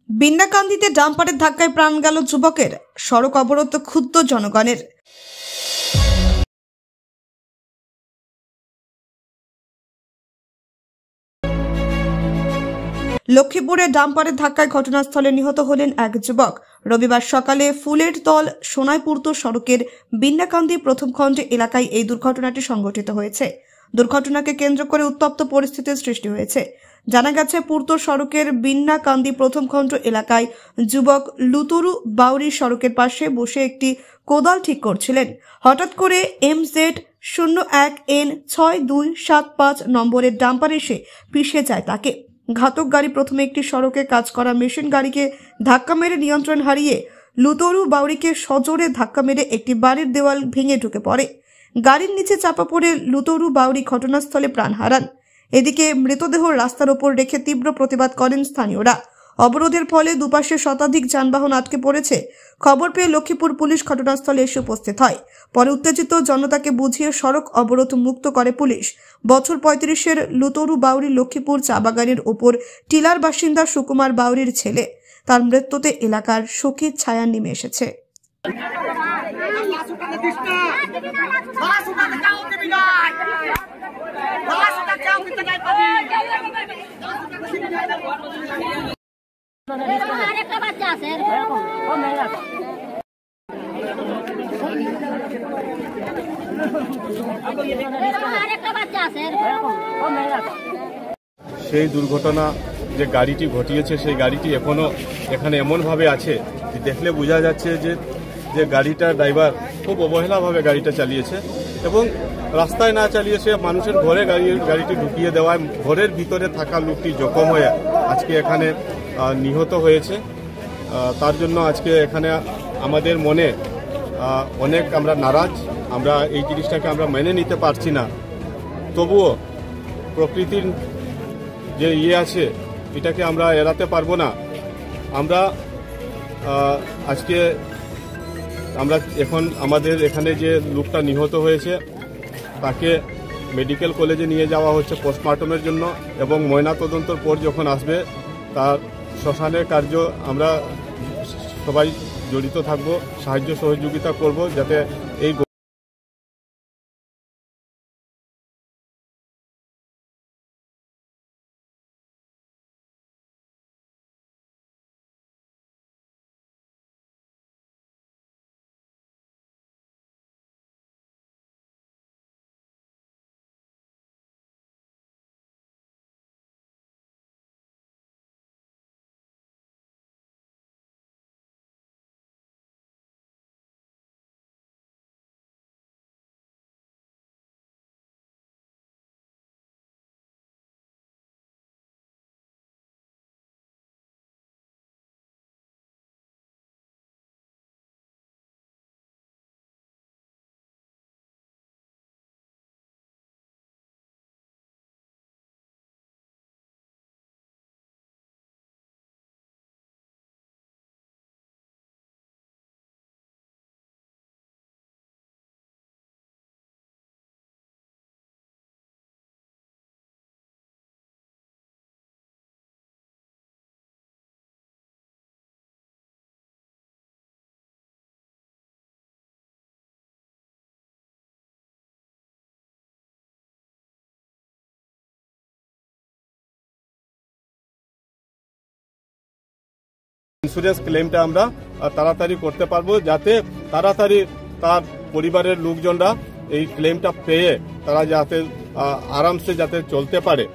বিন্নাকান্দিতে ডাম্পারের ধাক্কায় প্রাণ গেল যুবকের, সড়ক অবরোধ ক্ষুব্ধ জনগণের। লক্ষ্মীপুরে ডাম্পারের ধাক্কায় ঘটনাস্থলে নিহত হলেন এক যুবক। রবিবার সকালে ফুলের তল সোনাইপুর্ত সড়কের বিন্নাকান্দি প্রথম খণ্ডে এলাকায় এই দুর্ঘটনাটি সংঘটিত হয়েছে। দুর্ঘটনাকে কেন্দ্র করে উত্তপ্ত পরিস্থিতির সৃষ্টি হয়েছে। জানা গেছে, পূর্ত সড়কের বিন্নাকান্দি প্রথম খণ্ড এলাকায় যুবক লুতুরু বাউরি সড়কের পাশে বসে একটি কোদাল ঠিক করছিলেন। হঠাৎ করে MZ01N6275 নম্বরের ডাম্পার এসে পিষে যায় তাকে। ঘাতক গাড়ি প্রথমে একটি সড়কে কাজ করা মেশিন গাড়িকে ধাক্কা মেরে নিয়ন্ত্রণ হারিয়ে লুতুরু বাউরিকে সজোরে ধাক্কা মেরে একটি বাড়ির দেওয়াল ভেঙে ঢুকে পড়ে। গাড়ির নিচে চাপা পড়ে লুতুরু বাউরি ঘটনাস্থলে প্রাণ হারান। এদিকে মৃতদেহ রাস্তার ওপর রেখে তীব্র প্রতিবাদ করেন স্থানীয়রা। অবরোধের ফলে দুপাশে শতাধিক যানবাহন আটকে পড়েছে। খবর পেয়ে লক্ষ্মীপুর পুলিশ ঘটনাস্থলে এসে উপস্থিত হয়। পরে উত্তেজিত জনতাকে বুঝিয়ে সড়ক অবরোধ মুক্ত করে পুলিশ। বছর 35-এর লুতুরু বাউরি লক্ষ্মীপুর চা বাগানের ওপর টিলার বাসিন্দা সুকুমার বাউরির ছেলে। তার মৃত্যুতে এলাকার শোকের ছায়া নেমে এসেছে। সেই দুর্ঘটনা যে গাড়িটি ঘটিয়েছে সেই গাড়িটি এখনো এখানে এমনভাবে আছে যে দেখলে বোঝা যাচ্ছে যে গাড়িটার ড্রাইভার খুব অবহেলাভাবে গাড়িটা চালিয়েছে এবং রাস্তায় না চালিয়ে সে মানুষের ঘরে গাড়িটি ঢুকিয়ে দেওয়ায় ঘরের ভিতরে থাকা লোকটি জখম হয়ে আজকে এখানে নিহত হয়েছে। তার জন্য আজকে এখানে আমাদের মনে অনেক আমরা নারাজ। আমরা এই জিনিসটাকে আমরা মেনে নিতে পারছি না। তবুও প্রকৃতির যে আছে এটাকে আমরা এড়াতে পারবো না। আমরা এখন আমাদের এখানে যে লোকটা নিহত হয়েছে তাকে মেডিকেল কলেজে নিয়ে যাওয়া হচ্ছে পোস্টমর্টমের জন্য এবং ময়নাতদন্তর পর যখন আসবে তার শ্মশানের কার্য আমরা সবাই জড়িত থাকব, সাহায্য সহযোগিতা করব যাতে এই ইন্স্যুরেন্স ক্লেমটা আমরা তাড়াতাড়ি করতে পারবো, যাতে তাড়াতাড়ি তার পরিবারের লোকজনরা এই ক্লেমটা পেয়ে তারা যাতে আরামসে যাতে চলতে পারে।